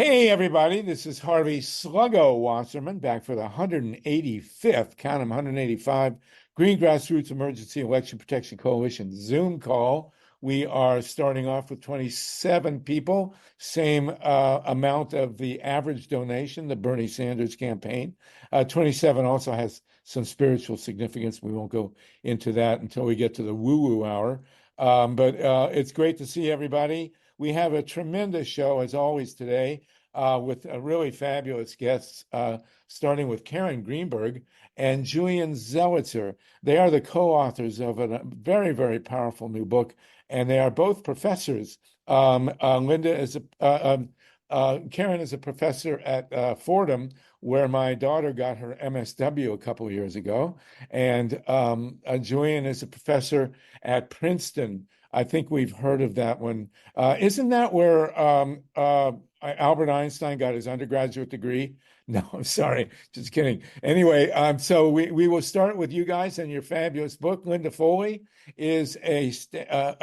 Hey, everybody, this is Harvey Sluggo Wasserman back for the 185th, count them 185, Green Grassroots Emergency Election Protection Coalition Zoom call. We are starting off with 27 people, same amount of the average donation, the Bernie Sanders campaign. 27 also has some spiritual significance. We won't go into that until we get to the woo-woo hour. But it's great to see everybody. We have a tremendous show, as always, today with really fabulous guests, starting with Karen Greenberg and Julian Zelitzer. They are the co-authors of a very, very powerful new book, and they are both professors. Linda is Karen is a professor at Fordham, where my daughter got her MSW a couple of years ago, and Julian is a professor at Princeton. I think we've heard of that one. Isn't that where Albert Einstein got his undergraduate degree? No, I'm sorry, just kidding. Anyway, so we will start with you guys and your fabulous book. Linda Foley is a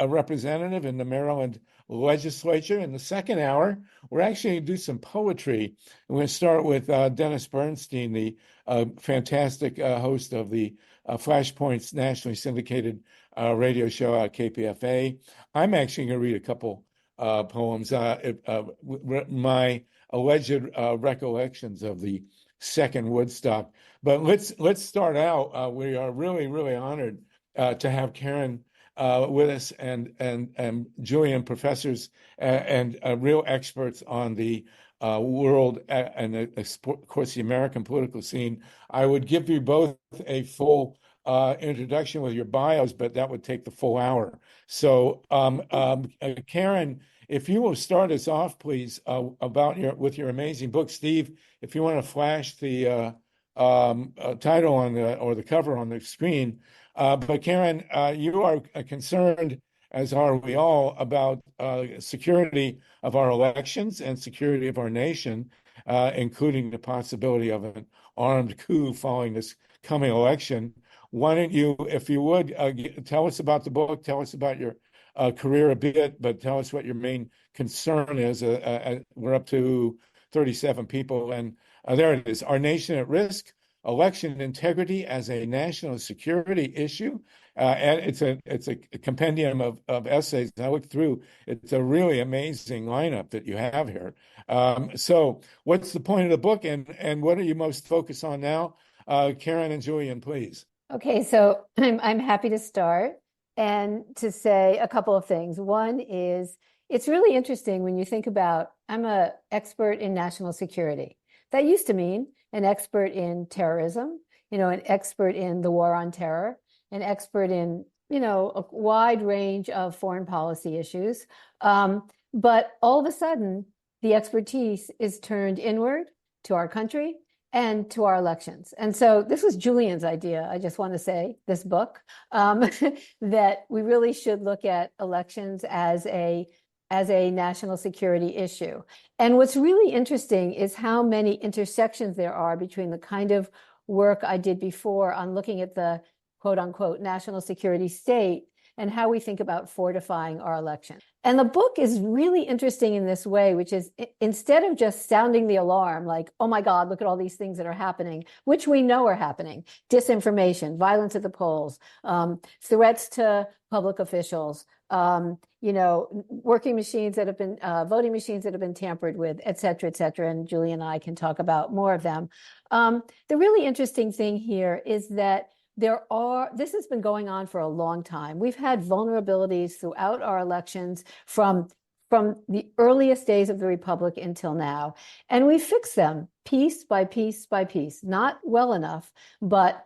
representative in the Maryland legislature. In the second hour, we're actually going to do some poetry. We're going to start with Dennis Bernstein, the fantastic host of the Flashpoint's nationally syndicated radio show at KPFA. I'm actually going to read a couple poems, my alleged recollections of the second Woodstock. But let's start out. We are really, really honored to have Karen with us and Julian, professors and real experts on the world and, of course, the American political scene. I would give you both a full introduction with your bios, but that would take the full hour. So, Karen, if you will start us off, please, with your amazing book. Steve, if you want to flash the title or the cover on the screen. But Karen, you are concerned, as are we all, about security of our elections and security of our nation, including the possibility of an armed coup following this coming election. Why don't you, if you would, tell us about the book, tell us about your career a bit, but tell us what your main concern is. We're up to 37 people, and there it is. Our Nation at Risk, Election Integrity as a National Security Issue. And it's a compendium of essays. I looked through. It's a really amazing lineup that you have here. So what's the point of the book, and what are you most focused on now? Karen and Julian, please. Okay, so I'm happy to start and to say a couple of things. One is, it's really interesting when you think about, I'm an expert in national security. That used to mean an expert in terrorism, an expert in the war on terror, an expert in, a wide range of foreign policy issues. But all of a sudden, the expertise is turned inward to our country and to our elections. And so this was Julian's idea, I just want to say, this book, that we really should look at elections as a national security issue. And what's really interesting is how many intersections there are between the kind of work I did before on looking at the quote unquote national security state and how we think about fortifying our election. And the book is really interesting in this way, which is, instead of just sounding the alarm, like, oh my God, look at all these things that are happening, which we know are happening, disinformation, violence at the polls, threats to public officials, working machines that have been, voting machines that have been tampered with, et cetera, and Julie and I can talk about more of them. The really interesting thing here is that this has been going on for a long time. We've had vulnerabilities throughout our elections from the earliest days of the Republic until now. And we fixed them piece by piece by piece, not well enough, but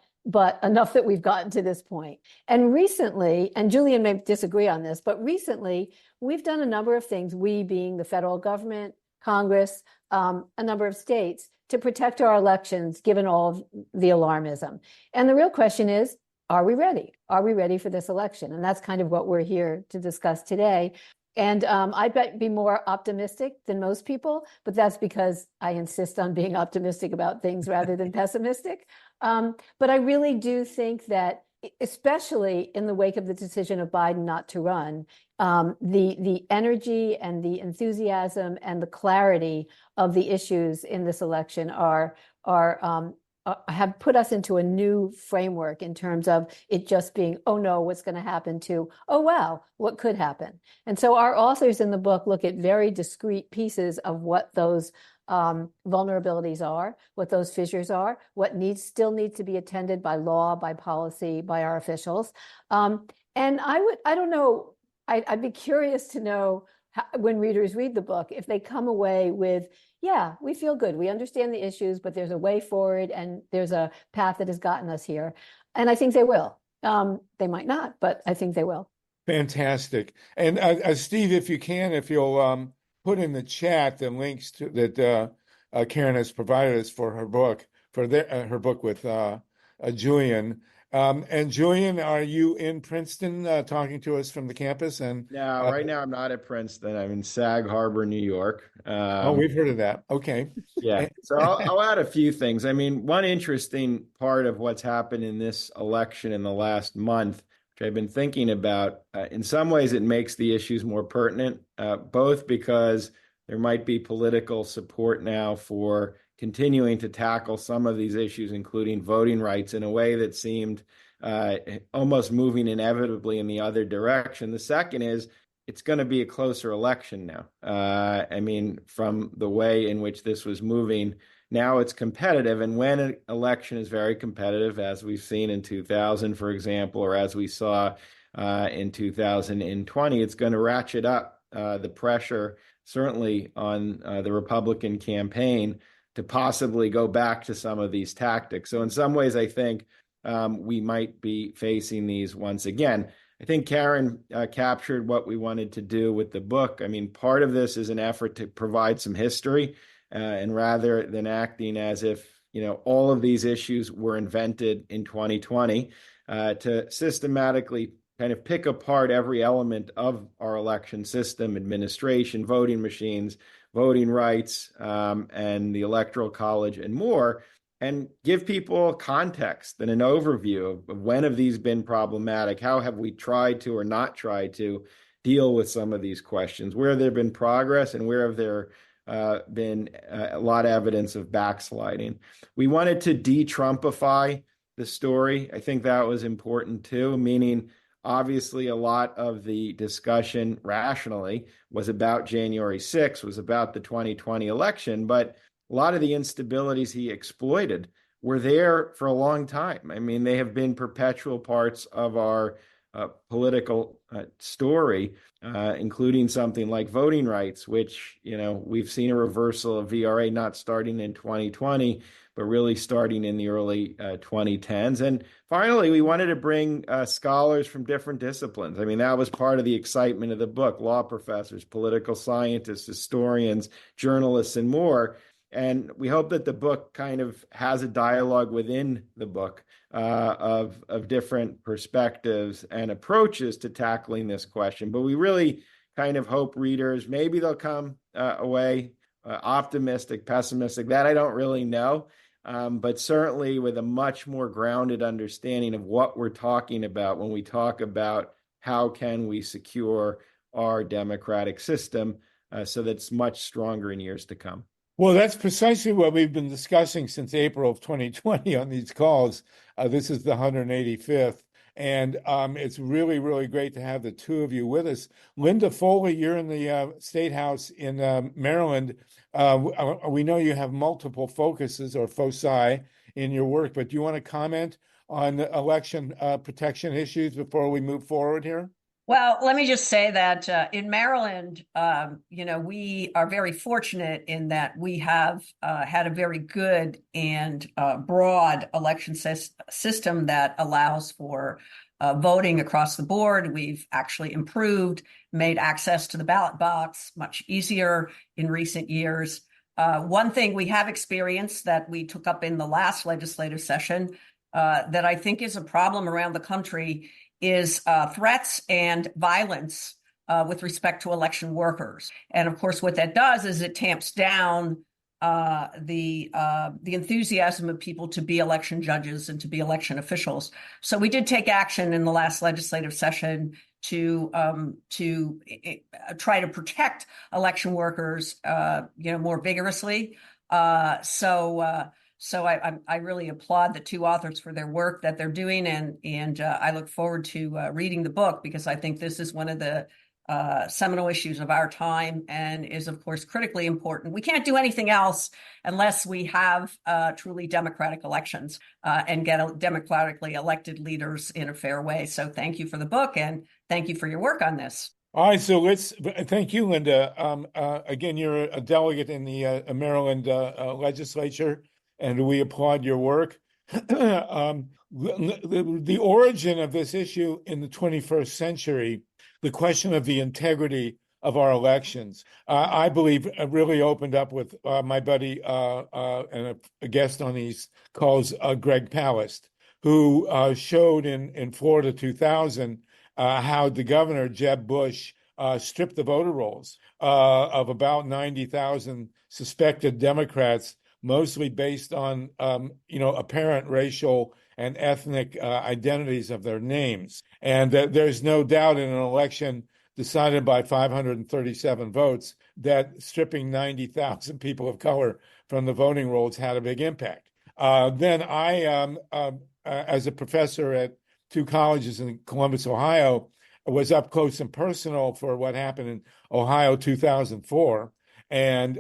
enough that we've gotten to this point. And recently, and Julian may disagree on this, but recently we've done a number of things, we being the federal government, Congress, a number of states, to protect our elections, given all of the alarmism. And the real question is, are we ready? Are we ready for this election? And that's kind of what we're here to discuss today. And I'd be more optimistic than most people, but that's because I insist on being optimistic about things rather than pessimistic. But I really do think that especially in the wake of the decision of Biden not to run, the energy and the enthusiasm and the clarity of the issues in this election have put us into a new framework in terms of it just being, oh no, what's going to happen, to, oh wow, what could happen. And so our authors in the book look at very discrete pieces of what those vulnerabilities are, what those fissures are, what still needs to be attended by law, by policy, by our officials. And I don't know, I'd be curious to know when readers read the book, if they come away with, yeah, we feel good, we understand the issues, but there's a way forward and there's a path that has gotten us here. And I think they will. They might not, but I think they will. Fantastic. And Steve, if you can, if you'll put in the chat the links that Karen has provided us for her book, her book with Julian. And Julian, are you in Princeton talking to us from the campus? And No, right now I'm not at Princeton. I'm in Sag Harbor, New York. Oh, we've heard of that. Okay. Yeah. So I'll add a few things. I mean, one interesting part of what's happened in this election in the last month, which I've been thinking about, in some ways it makes the issues more pertinent, both because there might be political support now for continuing to tackle some of these issues, including voting rights, in a way that seemed almost moving inevitably in the other direction. The second is it's going to be a closer election now. I mean, from the way in which this was moving, now it's competitive. And when an election is very competitive, as we've seen in 2000, for example, or as we saw in 2020, it's going to ratchet up the pressure, certainly on the Republican campaign, to possibly go back to some of these tactics. So in some ways, I think we might be facing these once again. I think Karen captured what we wanted to do with the book. I mean, part of this is an effort to provide some history, and rather than acting as if, all of these issues were invented in 2020, to systematically kind of pick apart every element of our election system, administration, voting machines, voting rights, and the Electoral College and more, and give people context and an overview of when have these been problematic, how have we tried to or not tried to deal with some of these questions, where have there been progress and where have there been a lot of evidence of backsliding. We wanted to de-Trumpify the story. I think that was important too, meaning obviously a lot of the discussion rationally was about January 6th, was about the 2020 election, but a lot of the instabilities he exploited were there for a long time. I mean, they have been perpetual parts of our political story, including something like voting rights, which, we've seen a reversal of VRA not starting in 2020, but really starting in the early 2010s. And finally, we wanted to bring scholars from different disciplines. I mean, that was part of the excitement of the book: law professors, political scientists, historians, journalists, and more. And we hope that the book kind of has a dialogue within the book of different perspectives and approaches to tackling this question. But we really kind of hope readers, maybe they'll come away optimistic, pessimistic, that I don't really know, but certainly with a much more grounded understanding of what we're talking about when we talk about how can we secure our democratic system so that it's much stronger in years to come. Well, that's precisely what we've been discussing since April of 2020 on these calls. This is the 185th, and it's really, really great to have the two of you with us. Linda Foley, you're in the State House in Maryland. We know you have multiple focuses or foci in your work, but do you want to comment on the election protection issues before we move forward here? Well, let me just say that in Maryland, we are very fortunate in that we have had a very good and broad election system that allows for voting across the board. We've actually improved, made access to the ballot box much easier in recent years. One thing we have experienced that we took up in the last legislative session that I think is a problem around the country is threats and violence with respect to election workers. And of course, what that does is it tamps down the enthusiasm of people to be election judges and to be election officials. So we did take action in the last legislative session to try to protect election workers, more vigorously. So I really applaud the two authors for their work that they're doing, and I look forward to reading the book, because I think this is one of the seminal issues of our time, and is, of course, critically important. We can't do anything else unless we have truly democratic elections and get democratically elected leaders in a fair way. So thank you for the book, and thank you for your work on this. All right, so thank you, Linda. Again, you're a delegate in the Maryland legislature, and we applaud your work. The origin of this issue in the 21st century, the question of the integrity of our elections, I believe really opened up with my buddy and a guest on these calls, Greg Palast, who showed in Florida 2000 how the governor, Jeb Bush, stripped the voter rolls of about 90,000 suspected Democrats, mostly based on apparent racial and ethnic identities of their names. And there's no doubt in an election decided by 537 votes that stripping 90,000 people of color from the voting rolls had a big impact. Then I, as a professor at two colleges in Columbus, Ohio, was up close and personal for what happened in Ohio 2004. And,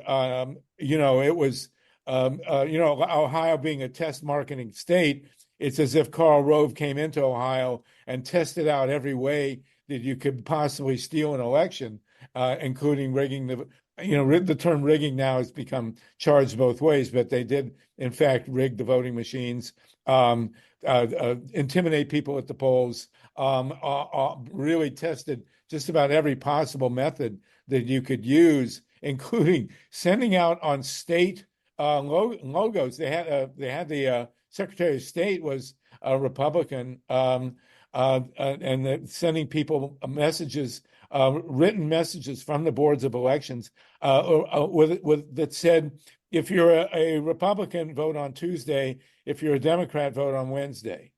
it was, Ohio being a test marketing state, it's as if Karl Rove came into Ohio and tested out every way that you could possibly steal an election, including rigging the term rigging now has become charged both ways, but they did, in fact, rig the voting machines, intimidate people at the polls, really tested just about every possible method that you could use, including sending out on state logos. They had the Secretary of State was a Republican, and sending people messages, written messages from the boards of elections that said, if you're a Republican, vote on Tuesday. If you're a Democrat, vote on Wednesday.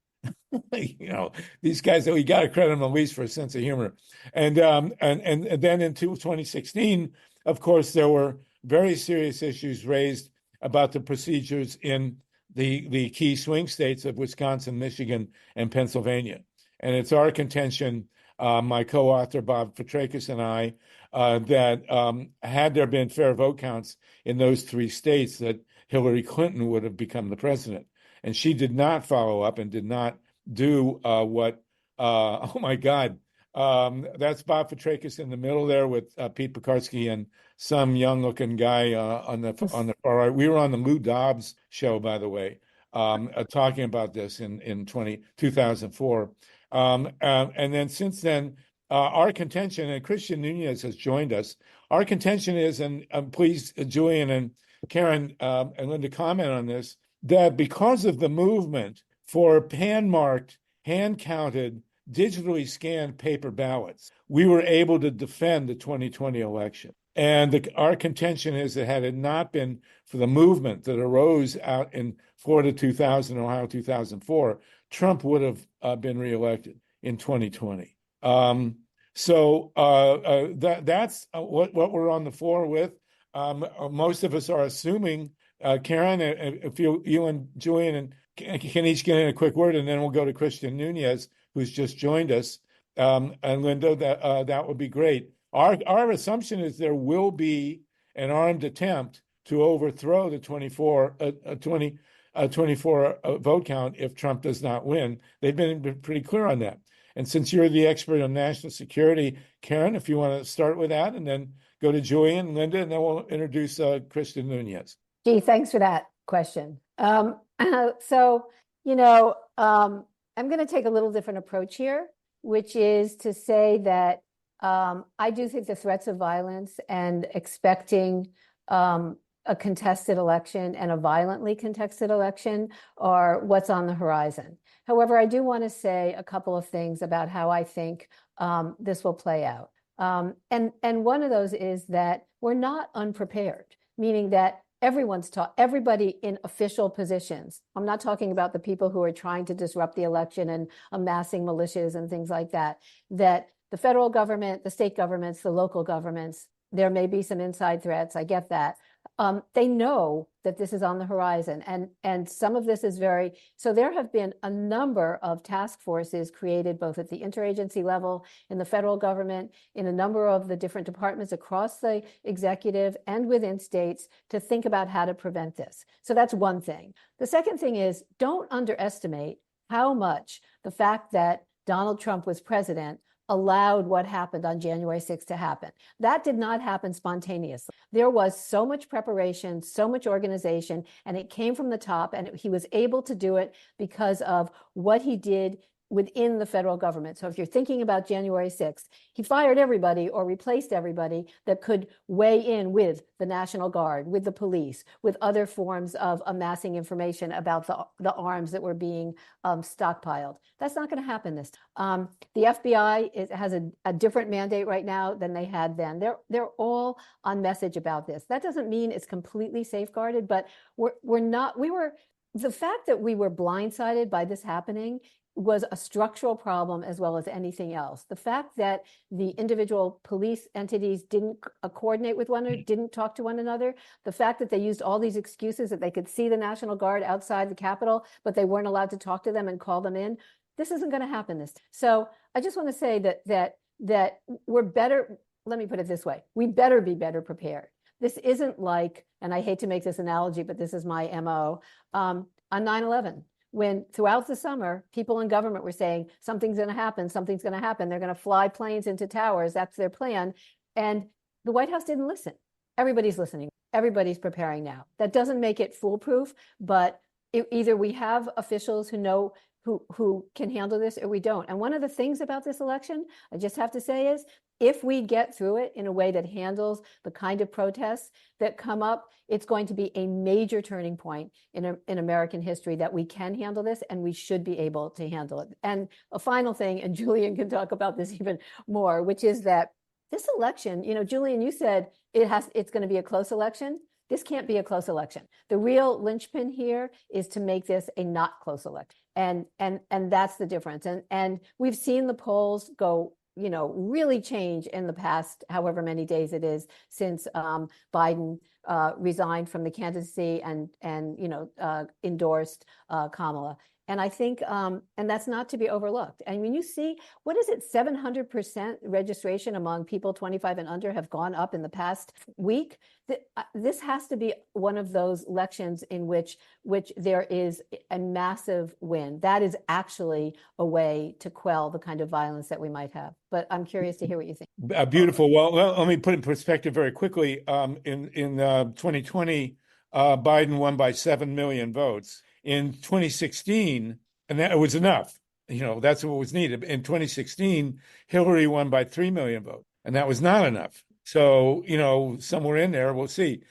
These guys, we got to credit them at least for a sense of humor. And then in 2016, of course, there were very serious issues raised about the procedures in the key swing states of Wisconsin, Michigan, and Pennsylvania. And it's our contention, my co-author Bob Fitrakis and I, that had there been fair vote counts in those three states, that Hillary Clinton would have become the president. And she did not follow up and did not do oh my God, that's Bob Fitrakis in the middle there with Pete Pekarsky and some young-looking guy on the far right. We were on the Lou Dobbs show, by the way, talking about this in 2004. And then since then, our contention, and Christian Nunez has joined us, our contention is, and please, Julian and Karen and Linda comment on this, that because of the movement for hand-marked, hand-counted, digitally scanned paper ballots, we were able to defend the 2020 election. And our contention is that had it not been for the movement that arose out in Florida 2000, Ohio 2004, Trump would have been reelected in 2020. That's what we're on the floor with. Most of us are assuming, Karen, if you and Julian can each get in a quick word, and then we'll go to Christian Nunez, who's just joined us, and Linda, that would be great. Our assumption is there will be an armed attempt to overthrow the 24 vote count if Trump does not win. They've been pretty clear on that. And since you're the expert on national security, Karen, if you want to start with that, and then go to Julian, Linda, and then we'll introduce Christian Nunez. Gee, thanks for that question. I'm going to take a little different approach here, which is to say that I do think the threats of violence and expecting a contested election and a violently contested election are what's on the horizon. However, I do want to say a couple of things about how I think this will play out. And one of those is that we're not unprepared, meaning that everybody in official positions. I'm not talking about the people who are trying to disrupt the election and amassing militias and things like that, that the federal government, the state governments, the local governments, there may be some inside threats. I get that. They know that this is on the horizon, and some of this is so there have been a number of task forces created both at the interagency level, in the federal government, in a number of the different departments across the executive and within states to think about how to prevent this. So that's one thing. The second thing is, don't underestimate how much the fact that Donald Trump was president allowed what happened on January 6th to happen. That did not happen spontaneously. There was so much preparation, so much organization, and it came from the top, and he was able to do it because of what he did within the federal government. So if you're thinking about January 6th, he fired everybody or replaced everybody that could weigh in with the National Guard, with the police, with other forms of amassing information about the arms that were being stockpiled. That's not going to happen this time. The FBI has a different mandate right now than they had then. They're all on message about this. That doesn't mean it's completely safeguarded, but the fact that we were blindsided by this happening was a structural problem as well as anything else. The fact that the individual police entities didn't coordinate with one another, didn't talk to one another, the fact that they used all these excuses that they could see the National Guard outside the Capitol, but they weren't allowed to talk to them and call them in. This isn't going to happen this time. So I just want to say that we're better. Let me put it this way. We better be better prepared. This isn't like, and I hate to make this analogy, but this is my MO, on 9/11. When throughout the summer, people in government were saying, something's going to happen, something's going to happen. They're going to fly planes into towers. That's their plan. And the White House didn't listen. Everybody's listening. Everybody's preparing now. That doesn't make it foolproof, but either we have officials who know who can handle this or we don't. And one of the things about this election, I just have to say, is if we get through it in a way that handles the kind of protests that come up, it's going to be a major turning point in American history, that we can handle this and we should be able to handle it. And a final thing, and Julian can talk about this even more, which is that this election, Julian, you said it's going to be a close election. This can't be a close election. The real linchpin here is to make this a not close election. And that's the difference. And we've seen the polls go, really change in the past, however many days it is since Biden resigned from the candidacy and endorsed Kamala. And I think, and that's not to be overlooked. And when you see, what is it, 700% registration among people 25 and under have gone up in the past week. This has to be one of those elections in which there is a massive win. That is actually a way to quell the kind of violence that we might have. But I'm curious to hear what you think. Beautiful. Well, let me put in perspective very quickly. In 2020, Biden won by 7 million votes. In 2016, and that was enough. That's what was needed. In 2016, Hillary won by 3 million votes, and that was not enough. So, somewhere in there, we'll see.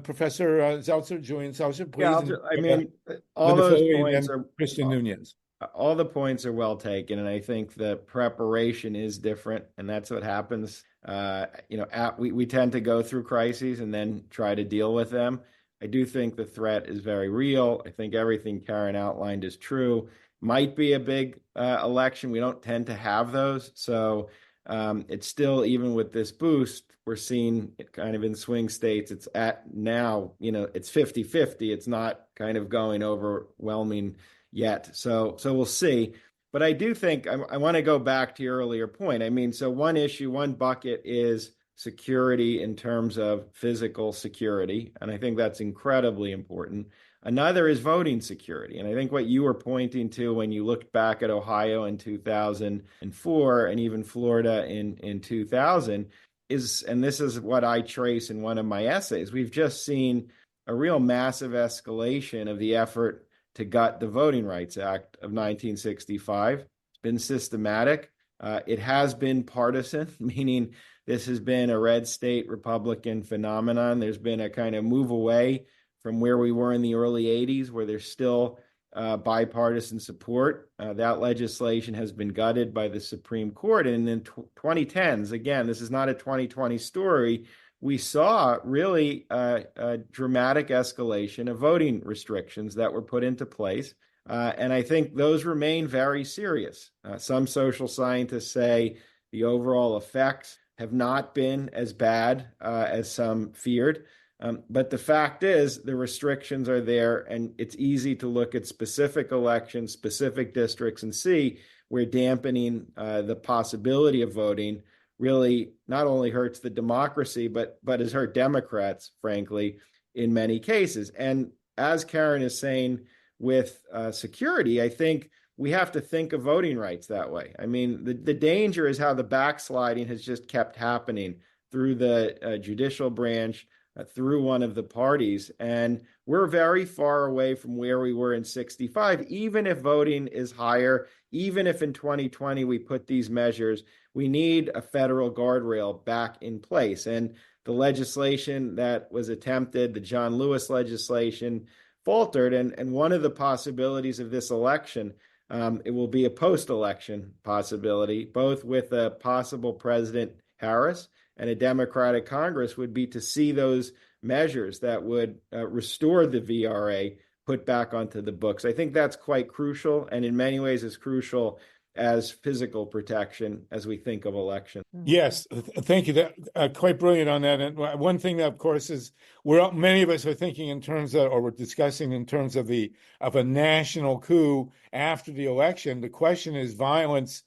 Professor Zelitzer, Julian Zelitzer, please. Yeah, all those points are Christian Nunez. All the points are well taken, and I think the preparation is different, and that's what happens. We tend to go through crises and then try to deal with them. I do think the threat is very real. I think everything Karen outlined is true. Might be a big election. We don't tend to have those. So it's still, even with this boost, we're seeing it kind of in swing states. It's at now, it's 50-50. It's not kind of going overwhelming yet. So we'll see. But I do think I want to go back to your earlier point. So one issue, one bucket is security in terms of physical security. And I think that's incredibly important. Another is voting security. And I think what you were pointing to when you looked back at Ohio in 2004 and even Florida in 2000 is, and this is what I trace in one of my essays, we've just seen a real massive escalation of the effort to gut the Voting Rights Act of 1965. It's been systematic. It has been partisan, meaning this has been a red state Republican phenomenon. There's been a kind of move away from where we were in the early 80s, where there's still bipartisan support. That legislation has been gutted by the Supreme Court. And in the 2010s, again, this is not a 2020 story, we saw really a dramatic escalation of voting restrictions that were put into place. And I think those remain very serious. Some social scientists say the overall effects have not been as bad as some feared. But the fact is, the restrictions are there, and it's easy to look at specific elections, specific districts, and see where dampening the possibility of voting really not only hurts the democracy, but has hurt Democrats, frankly, in many cases. And as Karen is saying with security, I think we have to think of voting rights that way. I mean, the danger is how the backsliding has just kept happening through the judicial branch, through one of the parties. And we're very far away from where we were in 65, even if voting is higher, even if in 2020 we put these measures, we need a federal guardrail back in place. And the legislation that was attempted, the John Lewis legislation, faltered. And one of the possibilities of this election, it will be a post-election possibility, both with a possible President Harris and a Democratic Congress, would be to see those measures that would restore the VRA put back onto the books. I think that's quite crucial, and in many ways as crucial as physical protection as we think of election. Yes, thank you. That quite brilliant on that. And one thing that, of course, is many of us are thinking in terms of, or we're discussing in terms of a national coup after the election. The question is violence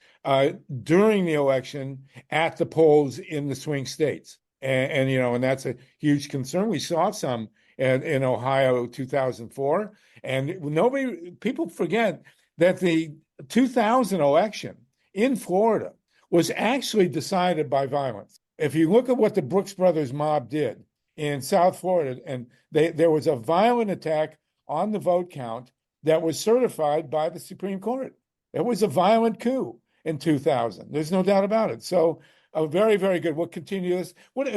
during the election at the polls in the swing states, and that's a huge concern. We saw some in Ohio 2004, and people forget that the 2000 election in Florida was actually decided by violence. If you look at what the Brooks Brothers mob did in South Florida, and there was a violent attack on the vote count that was certified by the Supreme Court. It was a violent coup in 2000. There's no doubt about it. So very, very good. We'll continue this.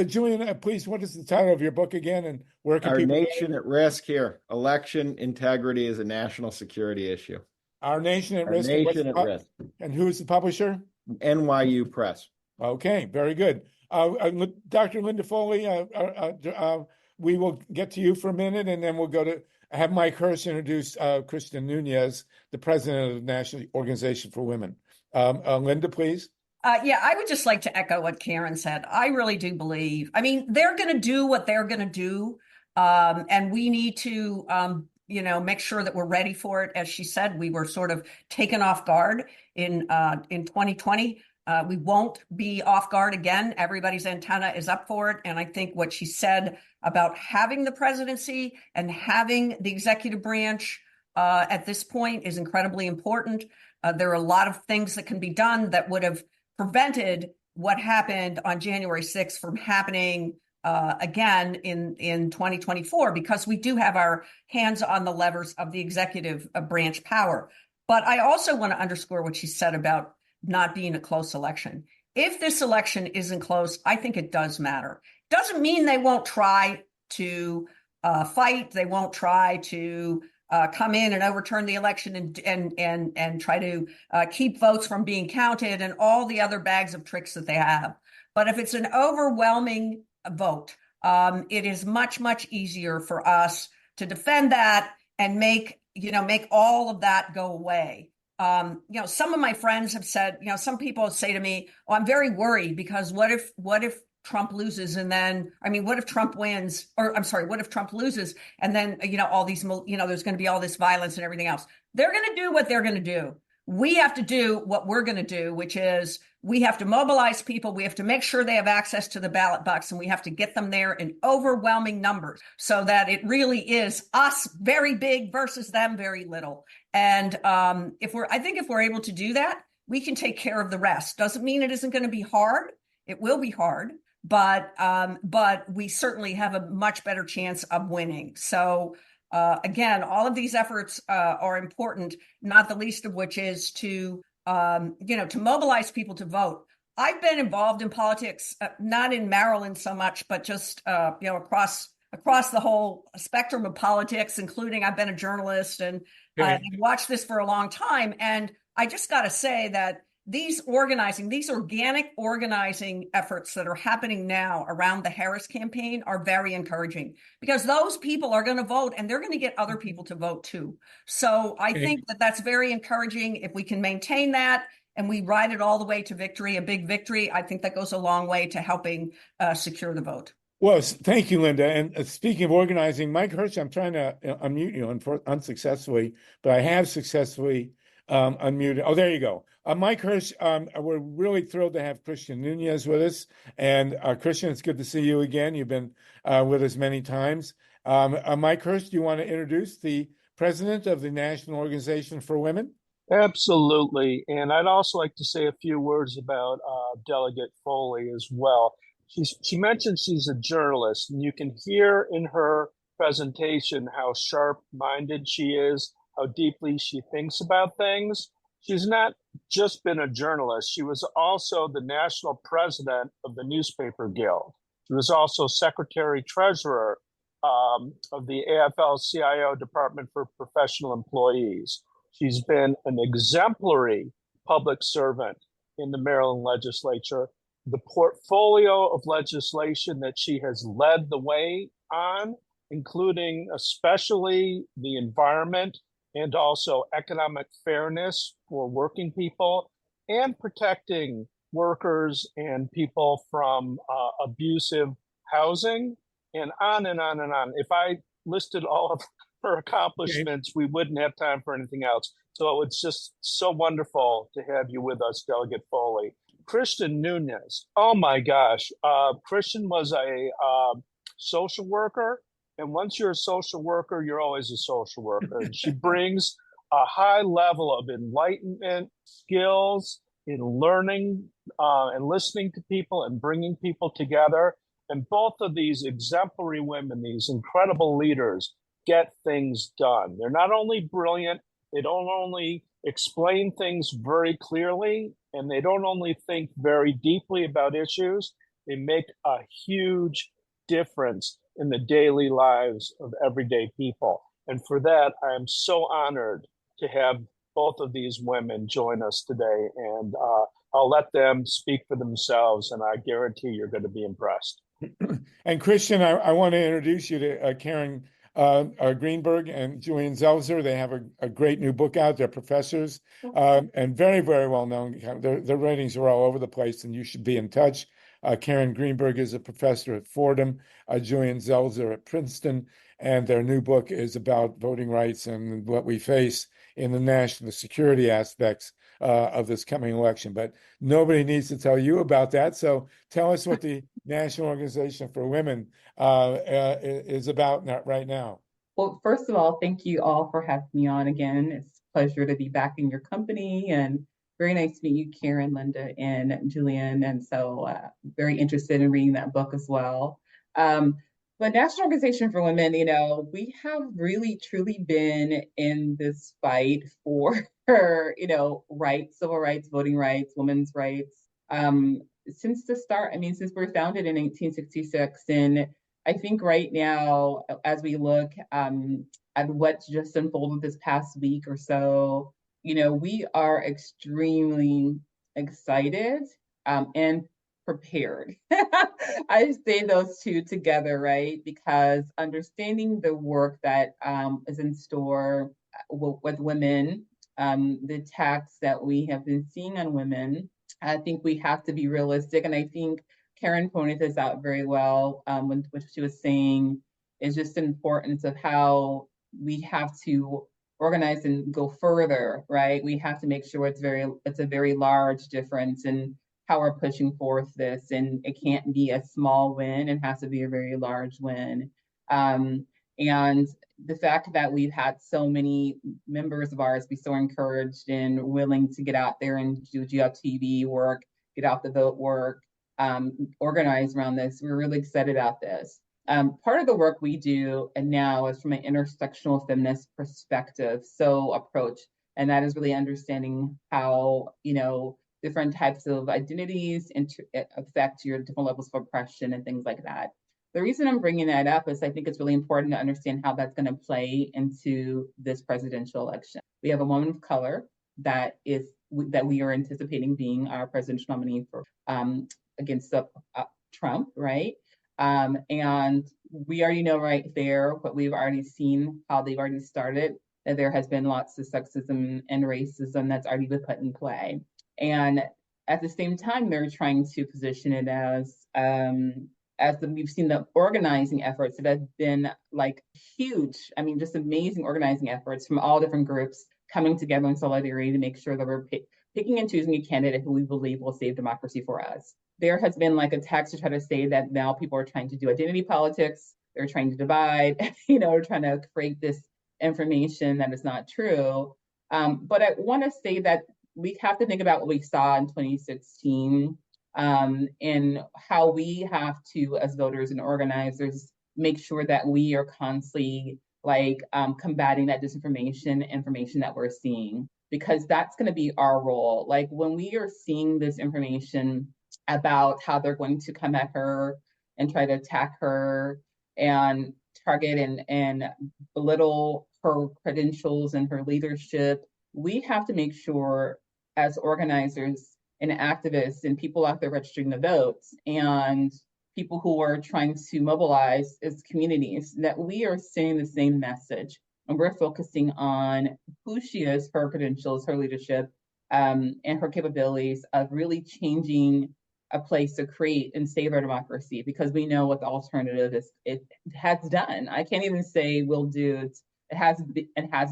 Julian, please, what is the title of your book again, and where can Our people... Nation at Risk here. Election integrity is a national security issue. Our Nation at Risk. Our Nation at Risk. And who's the publisher? NYU Press. Okay, very good. Dr. Linda Foley, we will get to you for a minute, and then we'll go to have Mike Hurst introduce Christian Nunez, the president of the National Organization for Women. Linda, please. Yeah, I would just like to echo what Karen said. I really do believe, they're going to do what they're going to do. And we need to, make sure that we're ready for it. As she said, we were sort of taken off guard in 2020. We won't be off guard again. Everybody's antenna is up for it. And I think what she said about having the presidency and having the executive branch at this point is incredibly important. There are a lot of things that can be done that would have prevented what happened on January 6th from happening again in 2024, because we do have our hands on the levers of the executive branch power. But I also want to underscore what she said about not being a close election. If this election isn't close, I think it does matter. Doesn't mean they won't try to fight. They won't try to come in and overturn the election and try to keep votes from being counted and all the other bags of tricks that they have. But if it's an overwhelming vote, it is much, much easier for us to defend that and make all of that go away. Some of my friends have said, some people say to me, "Oh, I'm very worried because what if Trump loses and then, what if Trump wins, or I'm sorry, what if Trump loses and then, all these, there's going to be all this violence and everything else." They're going to do what they're going to do. We have to do what we're going to do, which is we have to mobilize people. We have to make sure they have access to the ballot box, and we have to get them there in overwhelming numbers so that it really is us very big versus them very little. And if we're able to do that, we can take care of the rest. Doesn't mean it isn't going to be hard. It will be hard, but we certainly have a much better chance of winning. So again, all of these efforts are important, not the least of which is to mobilize people to vote. I've been involved in politics, not in Maryland so much, but just across the whole spectrum of politics, including I've been a journalist and I've watched this for a long time. And I just got to say that these organic organizing efforts that are happening now around the Harris campaign are very encouraging, because those people are going to vote and they're going to get other people to vote too. So I think that that's very encouraging. If we can maintain that and we ride it all the way to victory, a big victory, I think that goes a long way to helping secure the vote. Well, thank you, Linda. And speaking of organizing, Mike Hirsch, I'm trying to unmute you unsuccessfully, but I have successfully unmuted. Oh, there you go. Mike Hirsch, we're really thrilled to have Christian Nunez with us. And Christian, it's good to see you again. You've been with us many times. Mike Hirsch, do you want to introduce the president of the National Organization for Women? Absolutely. And I'd also like to say a few words about Delegate Foley as well. She mentioned she's a journalist, and you can hear in her presentation how sharp-minded she is, how deeply she thinks about things. She's not just been a journalist. She was also the national president of the Newspaper Guild. She was also secretary-treasurer of the AFL-CIO Department for Professional Employees. She's been an exemplary public servant in the Maryland legislature. The portfolio of legislation that she has led the way on, including especially the environment and also economic fairness for working people and protecting workers and people from abusive housing, and on and on and on. If I listed all of her accomplishments, we wouldn't have time for anything else. So it's just so wonderful to have you with us, Delegate Foley. Christian Nunez, oh my gosh. Christian was a social worker. And once you're a social worker, you're always a social worker. And she brings a high level of enlightenment, skills in learning and listening to people and bringing people together. And both of these exemplary women, these incredible leaders, get things done. They're not only brilliant, they don't only explain things very clearly, and they don't only think very deeply about issues, they make a huge difference in the daily lives of everyday people. And for that, I am so honored to have both of these women join us today. And I'll let them speak for themselves, and I guarantee you're going to be impressed. And Christian, I want to introduce you to Karen Greenberg and Julian Zelitzer. They have a great new book out. They're professors and very, very well known. Their ratings are all over the place, and you should be in touch. Karen Greenberg is a professor at Fordham, Julian Zelitzer at Princeton, and their new book is about voting rights and what we face in the national security aspects of this coming election. But nobody needs to tell you about that. So tell us what the National Organization for Women is about right now. Well, first of all, thank you all for having me on again. It's a pleasure to be back in your company, and very nice to meet you, Karen, Linda, and Julian. And so very interested in reading that book as well. But National Organization for Women, we have really, truly been in this fight for, rights, civil rights, voting rights, women's rights, since the start. Since we were founded in 1866. And I think right now, as we look at what's just unfolded this past week or so, we are extremely excited and prepared. I say those two together, right? Because understanding the work that is in store with women, the attacks that we have been seeing on women, I think we have to be realistic. And I think Karen pointed this out very well when she was saying is just the importance of how we have to organize and go further, right? We have to make sure it's a very large difference in how we're pushing forth this, and it can't be a small win. It has to be a very large win. And the fact that we've had so many members of ours be so encouraged and willing to get out there and do GLTV work, get out the vote work, organize around this, we're really excited about this. Part of the work we do and now is from an intersectional feminist perspective, approach, and that is really understanding how different types of identities affect your different levels of oppression and things like that. The reason I'm bringing that up is I think it's really important to understand how that's going to play into this presidential election. We have a woman of color that is that we are anticipating being our presidential nominee for against Trump, right? And we already know right there, but we've already seen how they've already started, that there has been lots of sexism and racism that's already been put in play. And at the same time, they're trying to position it we've seen the organizing efforts that have been like huge. I mean, just amazing organizing efforts from all different groups coming together in solidarity to make sure that we're picking and choosing a candidate who we believe will save democracy for us. There has been like attacks to try to say that now people are trying to do identity politics. They're trying to divide, they're trying to create this information that is not true. But I want to say that we have to think about what we saw in 2016 and how we have to, as voters and organizers, make sure that we are constantly combating that disinformation information that we're seeing, because that's going to be our role. Like when we are seeing this information about how they're going to come at her and try to attack her and target and belittle her credentials and her leadership, we have to make sure as organizers and activists and people out there registering the votes and people who are trying to mobilize as communities, that we are saying the same message and we're focusing on who she is, her credentials, her leadership, and her capabilities of really changing a place to create and save our democracy, because we know what the alternative is. It has done. I can't even say will do. It has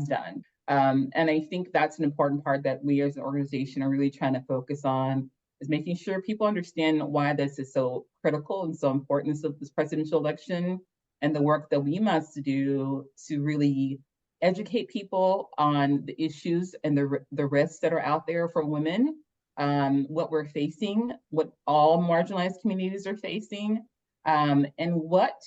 done. And I think that's an important part that we as an organization are really trying to focus on, is making sure people understand why this is so critical and so important of this presidential election, and the work that we must do to really educate people on the issues and the risks that are out there for women, what we're facing, what all marginalized communities are facing, and what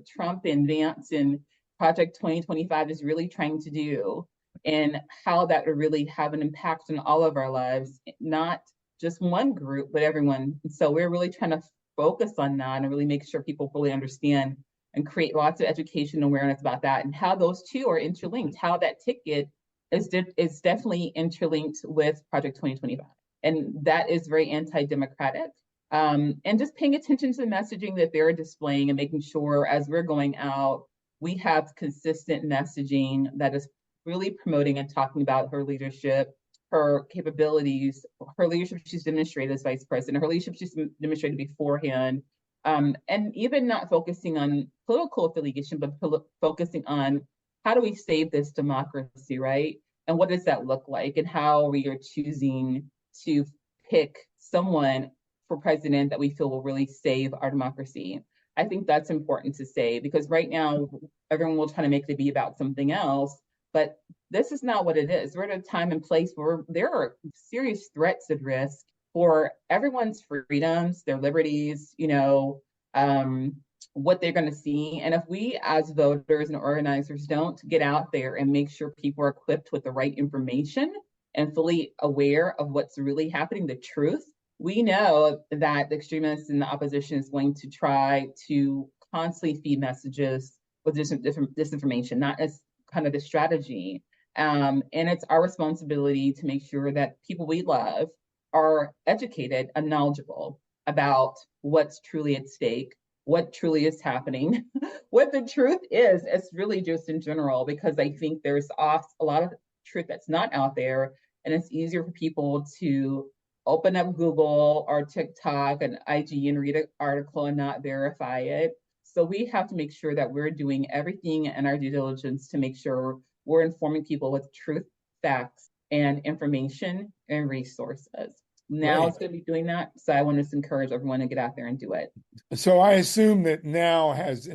Trump and Vance and Project 2025 is really trying to do, and how that would really have an impact on all of our lives, not just one group, but everyone. So we're really trying to focus on that and really make sure people fully understand and create lots of education and awareness about that, and how those two are interlinked, how that ticket is definitely interlinked with Project 2025. And that is very anti-democratic. And just paying attention to the messaging that they're displaying and making sure as we're going out, we have consistent messaging that is really promoting and talking about her leadership, her capabilities, her leadership she's demonstrated as vice president, her leadership she's demonstrated beforehand, and even not focusing on political affiliation, but focusing on how do we save this democracy, right? And what does that look like? And how we are choosing to pick someone for president that we feel will really save our democracy. I think that's important to say, because right now, everyone will try to make it be about something else, but this is not what it is. We're at a time and place where there are serious threats at risk for everyone's freedoms, their liberties, what they're going to see. And if we as voters and organizers don't get out there and make sure people are equipped with the right information and fully aware of what's really happening, the truth, we know that the extremists and the opposition is going to try to constantly feed messages with different disinformation, not as kind of the strategy. And it's our responsibility to make sure that people we love are educated and knowledgeable about what's truly at stake, what truly is happening, what the truth is. It's really just in general, because I think there's a lot of truth that's not out there, and it's easier for people to open up Google or TikTok and IG and read an article and not verify it. So we have to make sure that we're doing everything in our due diligence to make sure we're informing people with truth, facts, and information and resources. Now it's going to be doing that. So I want to encourage everyone to get out there and do it. So I assume that NOW has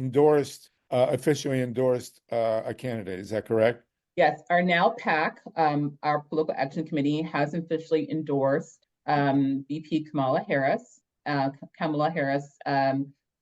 officially endorsed a candidate. Is that correct? Yes, our NOW PAC, our Political Action Committee, has officially endorsed VP Kamala Harris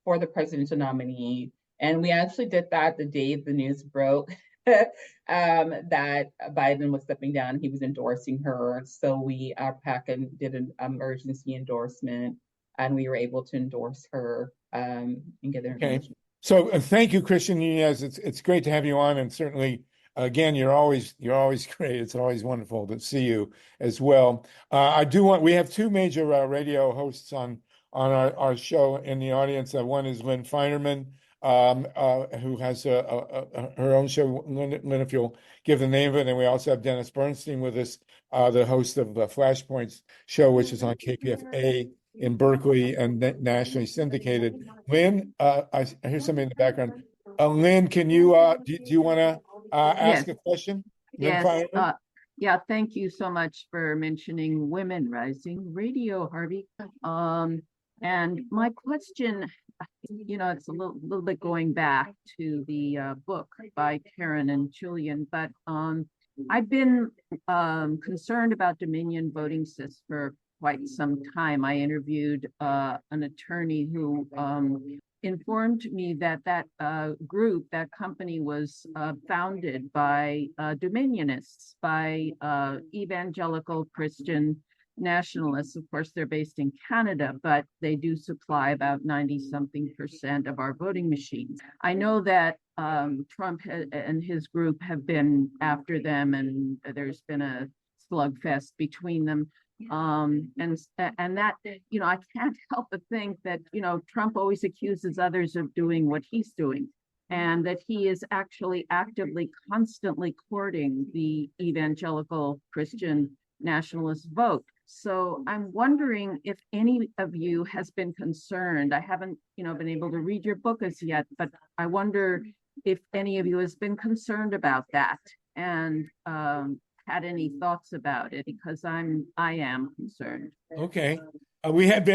for the presidential nominee. And we actually did that the day the news broke that Biden was stepping down. He was endorsing her. So our PAC did an emergency endorsement, and we were able to endorse her and get her information. So thank you, Christian Nunez. It's great to have you on, and certainly again, you're always great. It's always wonderful to see you as well. We have two major radio hosts on our show in the audience. One is Lynn Feinerman, who has her own show. Lynn, if you'll give the name of it. And we also have Dennis Bernstein with us, the host of the Flashpoints show, which is on KPFA in Berkeley and nationally syndicated. Lynn, I hear something in the background. Lynn, can you do you want to ask a question? Lynn Yes. Feinerman? Yeah, thank you so much for mentioning Women Rising Radio, Harvey. And my question, it's a little bit going back to the book by Karen and Julian, but I've been concerned about Dominion voting systems for quite some time. I interviewed an attorney who informed me that that company was founded by Dominionists, by evangelical Christian nationalists. Of course, they're based in Canada, but they do supply about 90-something% of our voting machines. I know that Trump and his group have been after them, and there's been a slugfest between them. And that, I can't help but think that, Trump always accuses others of doing what he's doing, and that he is actually actively, constantly courting the evangelical Christian nationalist vote. So I'm wondering if any of you has been concerned. I haven't, been able to read your book as yet, but I wonder if any of you has been concerned about that and had any thoughts about it, because I am concerned. Okay. We had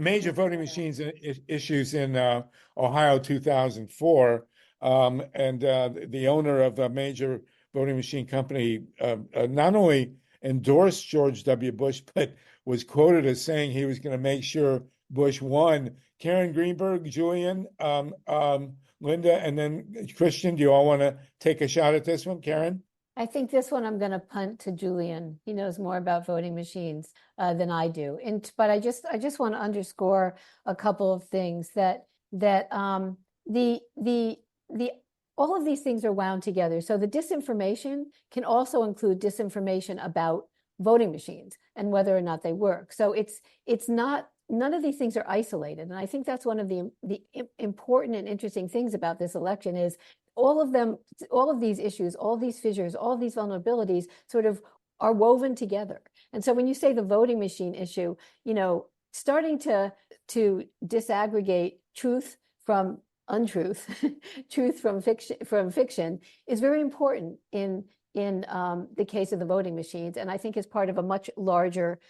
major voting machines issues in Ohio 2004, and the owner of a major voting machine company not only endorsed George W. Bush, but was quoted as saying he was going to make sure Bush won. Karen, Greenberg, Julian, Linda, and then Christian, do you all want to take a shot at this one? Karen? I think this one I'm going to punt to Julian. He knows more about voting machines than I do. But I just want to underscore a couple of things that all of these things are wound together. So the disinformation can also include disinformation about voting machines and whether or not they work. So it's not, none of these things are isolated. And I think that's one of the important and interesting things about this election is all of these issues, all of these fissures, all of these vulnerabilities sort of are woven together. And so when you say the voting machine issue, starting to disaggregate truth from untruth, truth from fiction is very important in the case of the voting machines, and I think is part of a much larger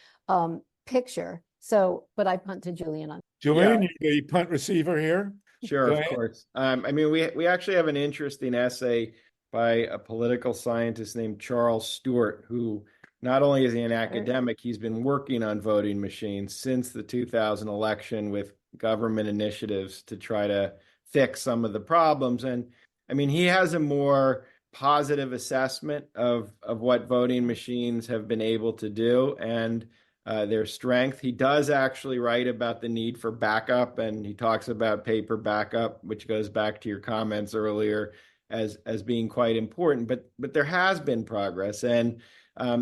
picture. So, but I punt to Julian on. Julian, you're the punt receiver here. Sure, of course. We actually have an interesting essay by a political scientist named Charles Stewart, who not only is he an academic, he's been working on voting machines since the 2000 election with government initiatives to try to fix some of the problems. And he has a more positive assessment of what voting machines have been able to do and their strength. He does actually write about the need for backup, and he talks about paper backup, which goes back to your comments earlier as being quite important. But there has been progress, and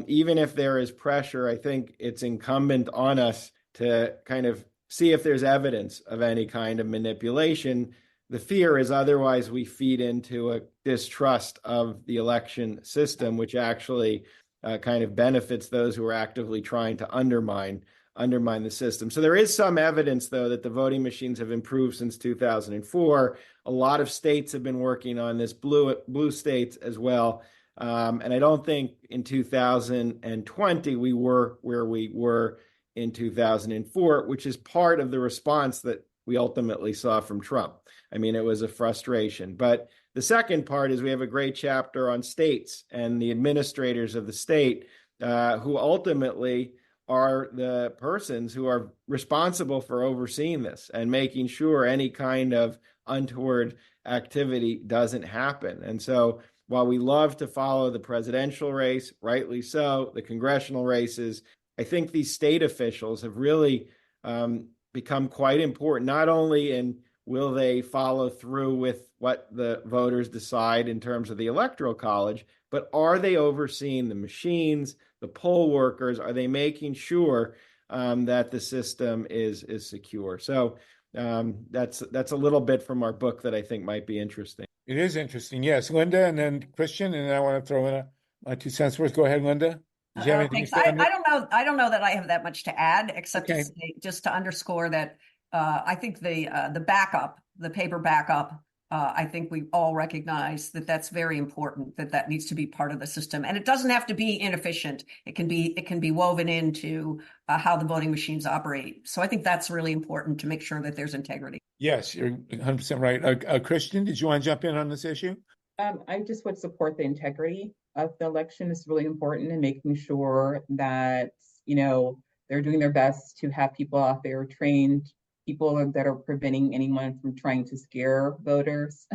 even if there is pressure, I think it's incumbent on us to kind of see if there's evidence of any kind of manipulation. The fear is otherwise we feed into a distrust of the election system, which actually kind of benefits those who are actively trying to undermine the system. So there is some evidence, though, that the voting machines have improved since 2004. A lot of states have been working on this, blue states as well. And I don't think in 2020 we were where we were in 2004, which is part of the response that we ultimately saw from Trump. It was a frustration. But the second part is we have a great chapter on states and the administrators of the state who ultimately are the persons who are responsible for overseeing this and making sure any kind of untoward activity doesn't happen. And so while we love to follow the presidential race, rightly so, the congressional races, I think these state officials have really become quite important, not only in will they follow through with what the voters decide in terms of the Electoral College? But are they overseeing the machines, the poll workers? Are they making sure that the system is secure? So that's a little bit from our book that I think might be interesting. It is interesting. Yes, Linda, and then Christian, and then I want to throw in my 2 cents worth. Go ahead, Linda. Did you have anything Thanks. to say on this? I don't know that I have that much to add, except Okay. to say, just to underscore that I think the backup, the paper backup, I think we all recognize that that's very important, that needs to be part of the system. And it doesn't have to be inefficient. It can be woven into how the voting machines operate. So I think that's really important to make sure that there's integrity. Yes, you're 100% right. Christian, did you want to jump in on this issue? I just would support the integrity of the election. Is really important in making sure that, they're doing their best to have people out there trained, people that are preventing anyone from trying to scare voters,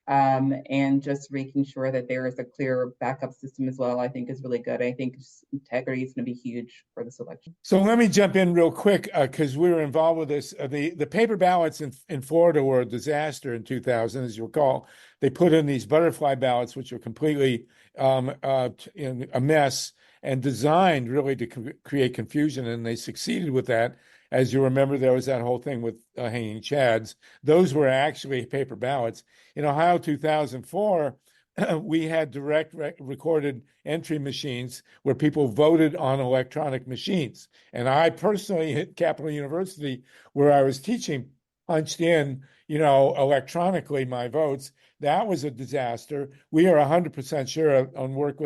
and just making sure that there is a clear backup system as well, I think is really good. I think integrity is going to be huge for this election. So let me jump in real quick because we were involved with this. The paper ballots in Florida were a disaster in 2000, as you recall. They put in these butterfly ballots, which were completely a mess and designed really to create confusion, and they succeeded with that. As you remember, there was that whole thing with hanging chads. Those were actually paper ballots. In Ohio 2004, we had direct recorded entry machines where people voted on electronic machines. And I personally at Capital University, where I was teaching, punched in, electronically my votes. That was a disaster. We are 100% sure on work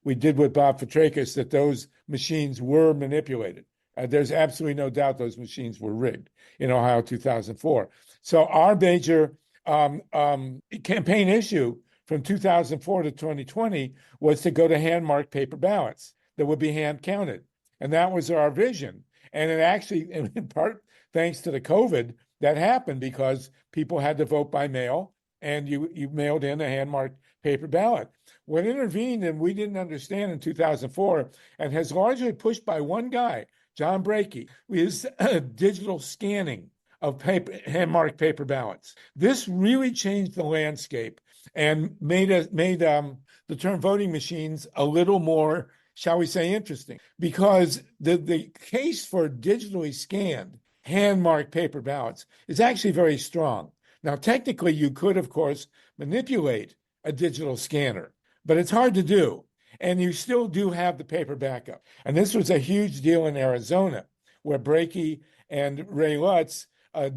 we did with Bob Fitrakis that those machines were manipulated. There's absolutely no doubt those machines were rigged in Ohio 2004. So our major campaign issue from 2004 to 2020 was to go to hand-marked paper ballots that would be hand-counted. And that was our vision. And it actually, in part, thanks to the COVID, that happened because people had to vote by mail, and you mailed in a hand-marked paper ballot. What intervened, and we didn't understand in 2004, and has largely pushed by one guy, John Brakey, is digital scanning of hand-marked paper ballots. This really changed the landscape and made the term voting machines a little more, shall we say, interesting, because the case for digitally scanned hand-marked paper ballots is actually very strong. Now, technically, you could, of course, manipulate a digital scanner, but it's hard to do. And you still do have the paper backup. And this was a huge deal in Arizona, where Brakey and Ray Lutz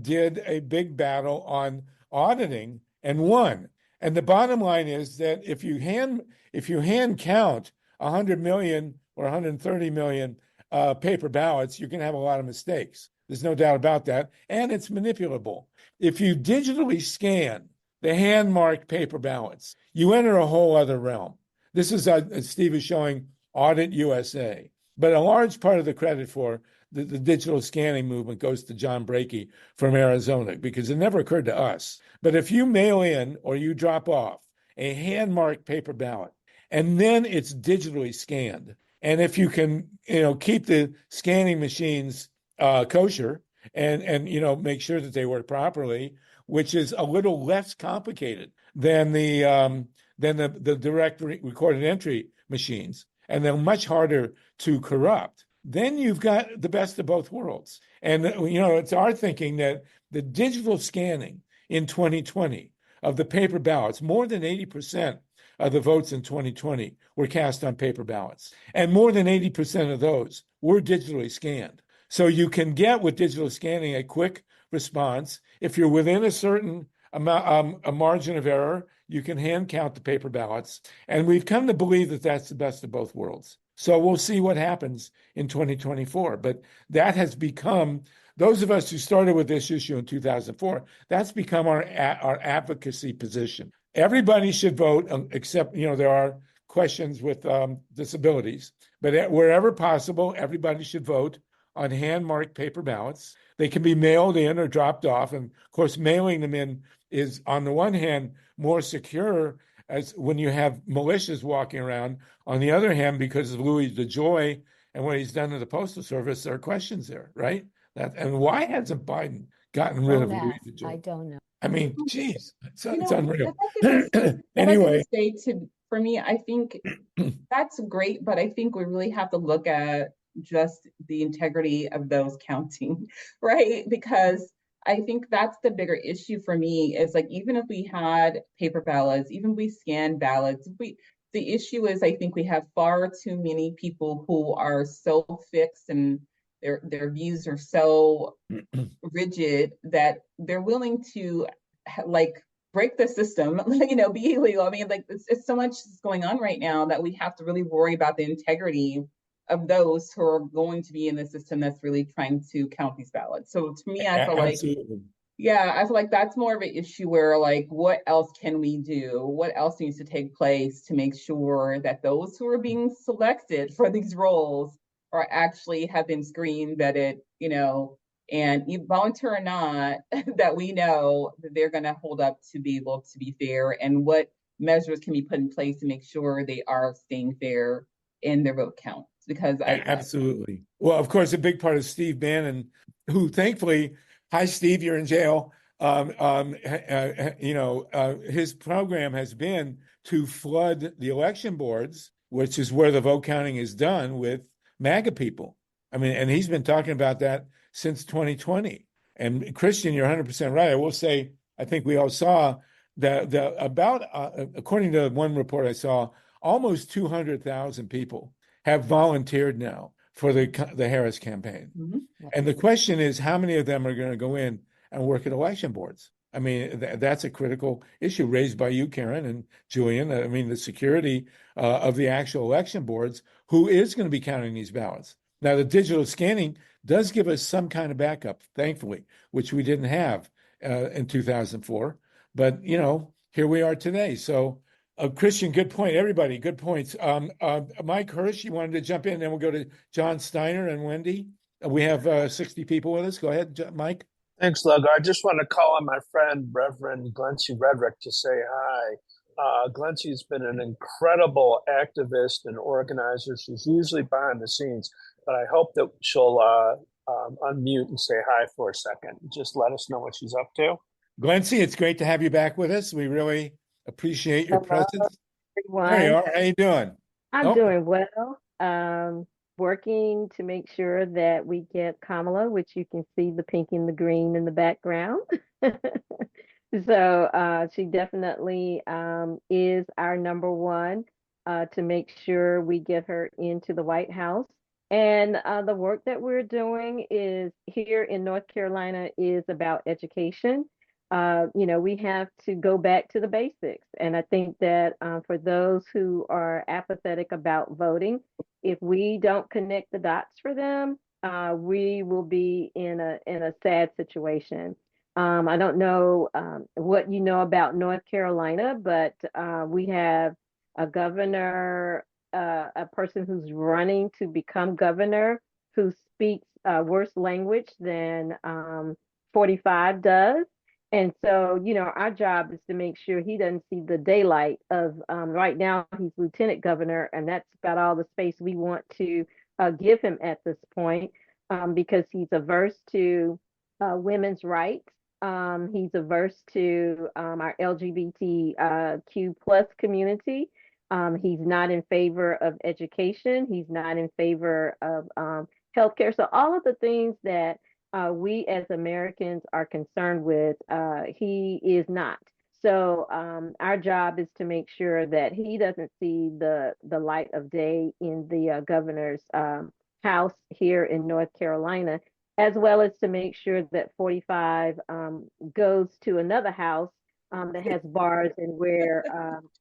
did a big battle on auditing and won. And the bottom line is that if you hand count 100 million or 130 million paper ballots, you can have a lot of mistakes. There's no doubt about that. And it's manipulable. If you digitally scan the hand-marked paper ballots, you enter a whole other realm. This is, as Steve is showing, Audit USA. But a large part of the credit for the digital scanning movement goes to John Brakey from Arizona, because it never occurred to us. But if you mail in or you drop off a hand-marked paper ballot, and then it's digitally scanned, and if you can, keep the scanning machines kosher and make sure that they work properly, which is a little less complicated than the direct recorded entry machines, and they're much harder to corrupt, then you've got the best of both worlds. And, it's our thinking that the digital scanning in 2020 of the paper ballots, more than 80% of the votes in 2020 were cast on paper ballots. And more than 80% of those were digitally scanned. So you can get with digital scanning a quick response. If you're within a certain amount, a margin of error, you can hand count the paper ballots. And we've come to believe that that's the best of both worlds. So we'll see what happens in 2024. But that has become, those of us who started with this issue in 2004, that's become our advocacy position. Everybody should vote, except, there are questions with disabilities. But wherever possible, everybody should vote on hand-marked paper ballots. They can be mailed in or dropped off. And of course, mailing them in is, on the one hand, more secure as when you have militias walking around. On the other hand, because of Louis DeJoy and what he's done to the Postal Service, there are questions there, right? And why hasn't Biden gotten rid of Louis DeJoy? I don't know. I mean, geez, it's You know, unreal. that I Anyway, say for me, I think that's great, but I think we really have to look at just the integrity of those counting, right? Because I think that's the bigger issue for me is like even if we had paper ballots, even if we scan ballots, the issue is I think we have far too many people who are so fixed and their views are so rigid that they're willing to like break the system, be illegal. I mean, like it's so much going on right now that we have to really worry about the integrity of those who are going to be in the system that's really trying to count these ballots. So to me, I feel like, absolutely. yeah, I feel like that's more of an issue where like, what else can we do? What else needs to take place to make sure that those who are being selected for these roles are actually have been screened, vetted, and you volunteer or not, that we know that they're going to hold up to be able to be fair, and what measures can be put in place to make sure they are staying fair in their vote counts. Because Absolutely. Well, of course, a big part of Steve Bannon, who thankfully, hi, Steve, you're in jail. His program has been to flood the election boards, which is where the vote counting is done, with MAGA people. I mean, and he's been talking about that since 2020. And Christian, you're 100% right. I will say, I think we all saw that according to one report I saw, almost 200,000 people have volunteered now for the Harris campaign. Mm-hmm. And the question is, how many of them are going to go in and work at election boards? I mean, that's a critical issue raised by you, Karen and Julian. I mean, the security of the actual election boards, who is going to be counting these ballots? Now, the digital scanning does give us some kind of backup, thankfully, which we didn't have in 2004. But, here we are today. So, Christian, good point. Everybody, good points. Mike Hirsch, you wanted to jump in, then we'll go to John Steiner and Wendy. We have 60 people with us. Go ahead, Mike. Thanks, Logo. I just want to call on my friend, Reverend Glency Redrick, to say hi. Glency's been an incredible activist and organizer. She's usually behind the scenes, but I hope that she'll unmute and say hi for a second. Just let us know what she's up to. Glency, it's great to have you back with us. We really appreciate your presence. Everyone. There you are. How you doing? I'm doing well. Working to make sure that we get Kamala, which you can see the pink and the green in the background. So she definitely is our number one to make sure we get her into the White House. And the work that we're doing is here in North Carolina is about education. We have to go back to the basics. And I think that for those who are apathetic about voting, if we don't connect the dots for them, we will be in a sad situation. I don't know what you know about North Carolina, but we have a governor, a person who's running to become governor who speaks worse language than 45 does. And so, our job is to make sure he doesn't see the daylight of right now he's lieutenant governor, and that's about all the space we want to give him at this point because he's averse to women's rights. He's averse to our LGBTQ plus community. He's not in favor of education. He's not in favor of healthcare. So all of the things that we as Americans are concerned with, he is not. So our job is to make sure that he doesn't see the light of day in the governor's house here in North Carolina, as well as to make sure that 45 goes to another house that has bars and wear,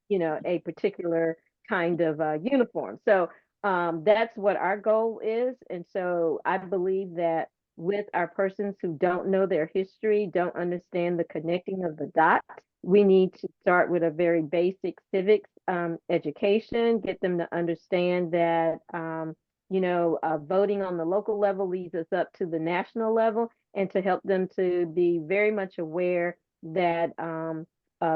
a particular kind of uniform. So that's what our goal is. And so I believe that with our persons who don't know their history, don't understand the connecting of the dots, we need to start with a very basic civics education, get them to understand that, voting on the local level leads us up to the national level, and to help them to be very much aware that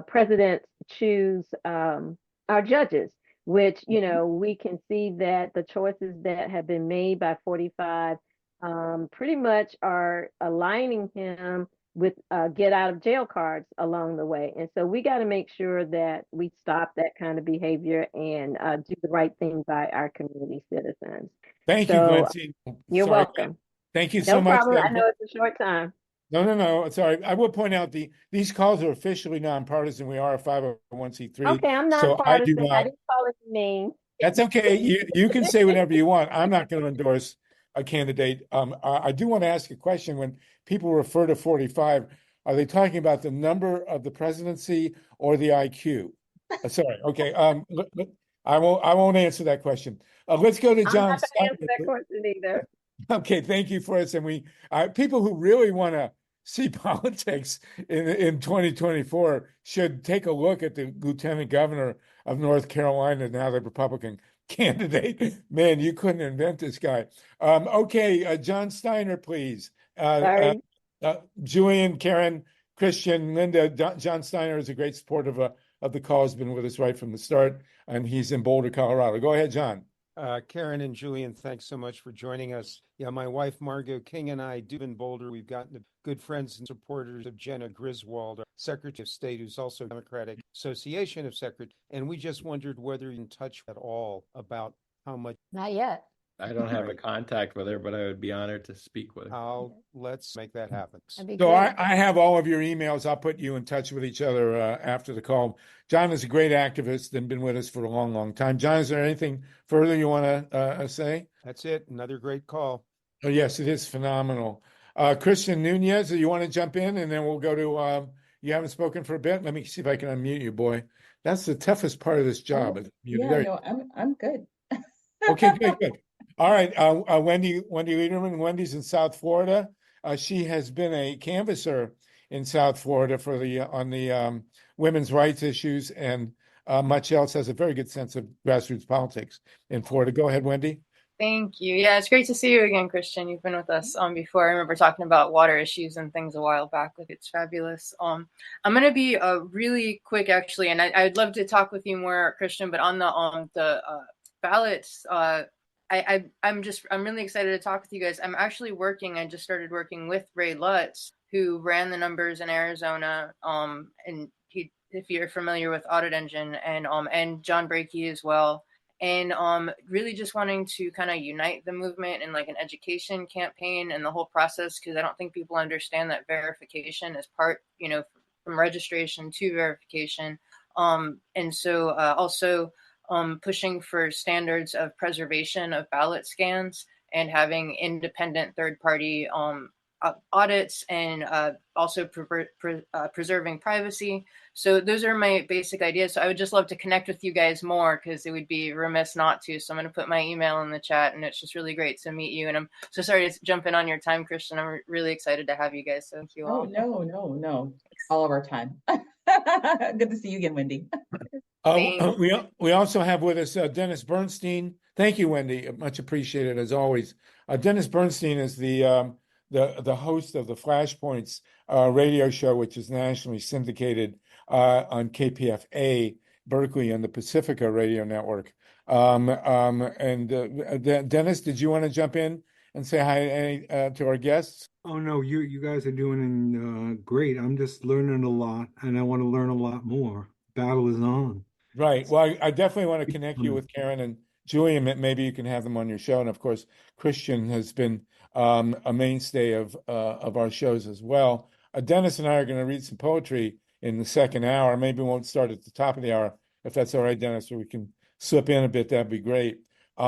presidents choose our judges, which, we can see that the choices that have been made by 45 pretty much are aligning him with get out of jail cards along the way. And so we got to make sure that we stop that kind of behavior and do the right thing by our community citizens. Thank you, So Glency. you're Sorry. welcome. Thank you No so much. problem. I know it's a short time. No. Sorry. I will point out these calls are officially nonpartisan. We are a 501c3. Okay, I'm So I do nonpartisan. I not. didn't call it name. That's okay. You can say whatever you want. I'm not going to endorse a candidate. I do want to ask a question. When people refer to 45, are they talking about the number of the presidency or the IQ? Sorry. Okay. I won't answer that question. Let's go to I'm John not going to Steiner. answer that question either. Okay, thank you for us. And people who really want to see politics in 2024 should take a look at the lieutenant governor of North Carolina, now the Republican candidate. Man, you couldn't invent this guy. Okay, John Steiner, please. Sorry. Julian, Karen, Christian, Linda. John Steiner is a great supporter of the cause, been with us right from the start, and he's in Boulder, Colorado. Go ahead, John. Karen and Julian, thanks so much for joining us. Yeah, my wife, Margot King, and I do in Boulder. We've gotten good friends and supporters of Jenna Griswold, our Secretary of State, who's also Democratic Association of Secretaries. And we just wondered whether you're in touch at all about how much. Not yet. I don't have a contact with her, but I would be honored to speak with her. Let's make that happen. That'd be So great. I have all of your emails. I'll put you in touch with each other after the call. John is a great activist and been with us for a long, long time. John, is there anything further you want to say? That's it. Another great call. Oh, yes, it is phenomenal. Christian Nunez, you want to jump in, and then we'll go to you haven't spoken for a bit. Let me see if I can unmute you, boy. That's the toughest part of this job. I'm good. Okay, good. All right, Wendy Liederman. Wendy's in South Florida. She has been a canvasser in South Florida for on the women's rights issues and much else. Has a very good sense of grassroots politics in Florida. Go ahead, Wendy. Thank you. Yeah, it's great to see you again, Christian. You've been with us before. I remember talking about water issues and things a while back. It's fabulous. I'm going to be really quick, actually, and I'd love to talk with you more, Christian. But on the ballots, I'm really excited to talk with you guys. I'm actually I just started working with Ray Lutz, who ran the numbers in Arizona. And if you're familiar with Audit Engine, and John Brakey as well. And really just wanting to kind of unite the movement in like an education campaign and the whole process, because I don't think people understand that verification is part, from registration to verification. And so also pushing for standards of preservation of ballot scans and having independent third-party audits, and also preserving privacy. So those are my basic ideas. So I would just love to connect with you guys more, because it would be remiss not to. So I'm going to put my email in the chat, and it's just really great to meet you. And I'm so sorry to jump in on your time, Christian. I'm really excited to have you guys. So thank you all. Oh, no. All of our time. Good to see you again, Wendy. We also have with us Dennis Bernstein. Thank you, Wendy. Much appreciated as always. Dennis Bernstein is the host of the Flashpoints radio show, which is nationally syndicated on KPFA Berkeley and the Pacifica Radio Network. Dennis, did you want to jump in and say hi to our guests? Oh no, you guys are doing great. I'm just learning a lot, and I want to learn a lot more. Battle is on. Right. Well, I definitely want to connect you with Karen and Julian. Maybe you can have them on your show, and of course, Christian has been a mainstay of our shows as well. Dennis and I are going to read some poetry in the second hour. Maybe we won't start at the top of the hour, if that's all right, Dennis, or we can slip in a bit. That'd be great.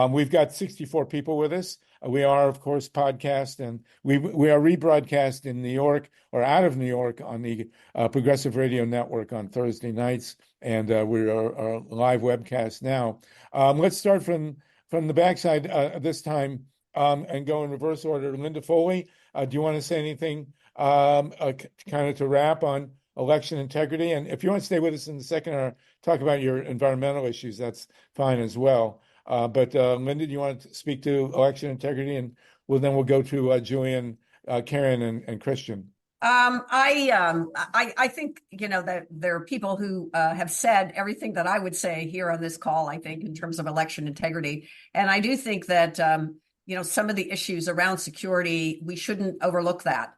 We've got 64 people with us. We are, of course, podcast, and we are rebroadcast in New York or out of New York on the Progressive Radio Network on Thursday nights, and we are live webcast now. Let's start from the backside this time and go in reverse order. Linda Foley, do you want to say anything kind of to wrap on election integrity? And if you want to stay with us in the second hour, talk about your environmental issues, that's fine as well. But Linda, do you want to speak to election integrity? And we'll go to Julian, Karen, and Christian. I think, that there are people who have said everything that I would say here on this call, I think, in terms of election integrity. And I do think that, some of the issues around security, we shouldn't overlook that.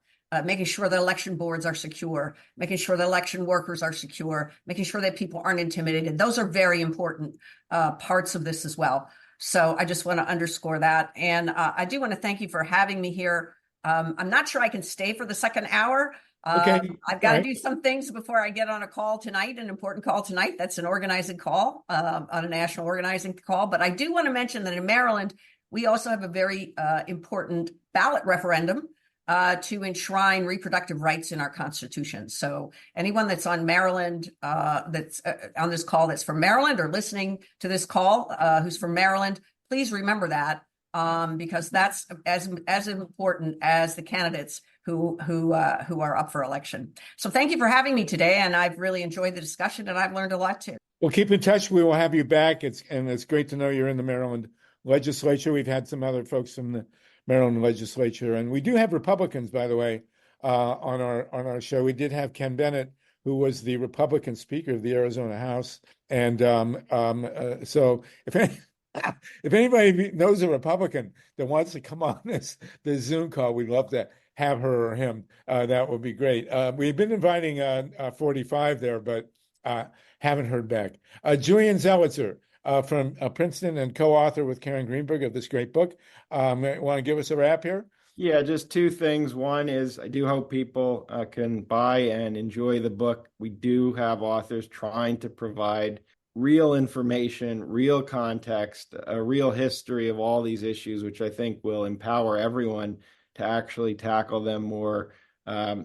making sure that election boards are secure, making sure that election workers are secure, making sure that people aren't intimidated. Those are very important parts of this as well. So I just want to underscore that. And I do want to thank you for having me here. I'm not sure I can stay for the second hour. Okay. I've got to do some things before I get on a call tonight, an important call tonight. That's an organizing call, on a national organizing call. But I do want to mention that in Maryland, we also have a very important ballot referendum to enshrine reproductive rights in our Constitution. So anyone that's on Maryland, that's on this call that's from Maryland or listening to this call who's from Maryland, please remember that, because that's as important as the candidates who are up for election. So thank you for having me today, and I've really enjoyed the discussion, and I've learned a lot too. Well, keep in touch. We will have you back. It's great to know you're in the Maryland legislature. We've had some other folks from the Maryland legislature, and we do have Republicans, by the way, on our show. We did have Ken Bennett, who was the Republican Speaker of the Arizona House, and so if anybody knows a Republican that wants to come on this Zoom call, we'd love to have her or him. That would be great. We've been inviting 45 there, but haven't heard back. Julian Zelitzer from Princeton and co-author with Karen Greenberg of this great book. Want to give us a wrap here? Yeah, just two things. One is I do hope people can buy and enjoy the book. We do have authors trying to provide real information, real context, a real history of all these issues, which I think will empower everyone to actually tackle them more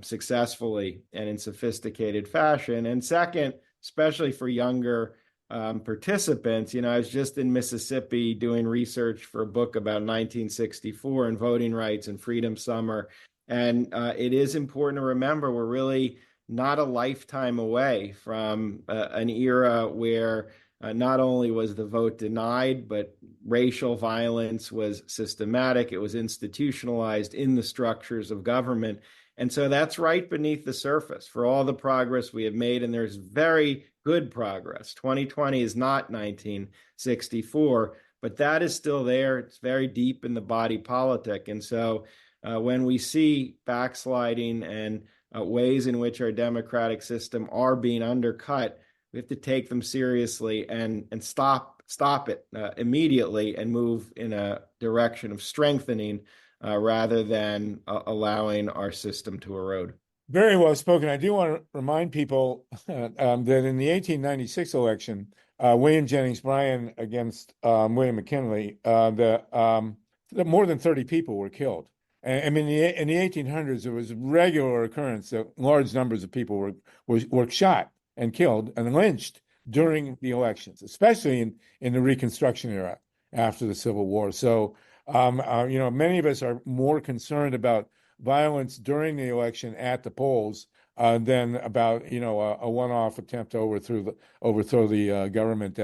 successfully and in sophisticated fashion. And second, especially for younger participants, I was just in Mississippi doing research for a book about 1964 and voting rights and Freedom Summer. And it is important to remember we're really not a lifetime away from an era where not only was the vote denied, but racial violence was systematic. It was institutionalized in the structures of government. And so that's right beneath the surface for all the progress we have made. And there's very good progress. 2020 is not 1964, but that is still there. It's very deep in the body politic. And so when we see backsliding and ways in which our democratic system are being undercut, we have to take them seriously and stop it immediately and move in a direction of strengthening rather than allowing our system to erode. Very well spoken. I do want to remind people that in the 1896 election, William Jennings Bryan against William McKinley, more than 30 people were killed. And I mean, in the 1800s, it was a regular occurrence that large numbers of people were shot and killed and lynched during the elections, especially in the Reconstruction era after the Civil War. So, many of us are more concerned about violence during the election at the polls than about, a one-off attempt to overthrow the government.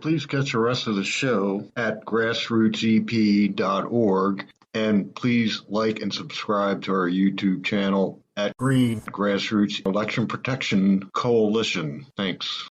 Please catch the rest of the show at grassrootsep.org. And please like and subscribe to our YouTube channel at Green Grassroots Election Protection Coalition. Thanks.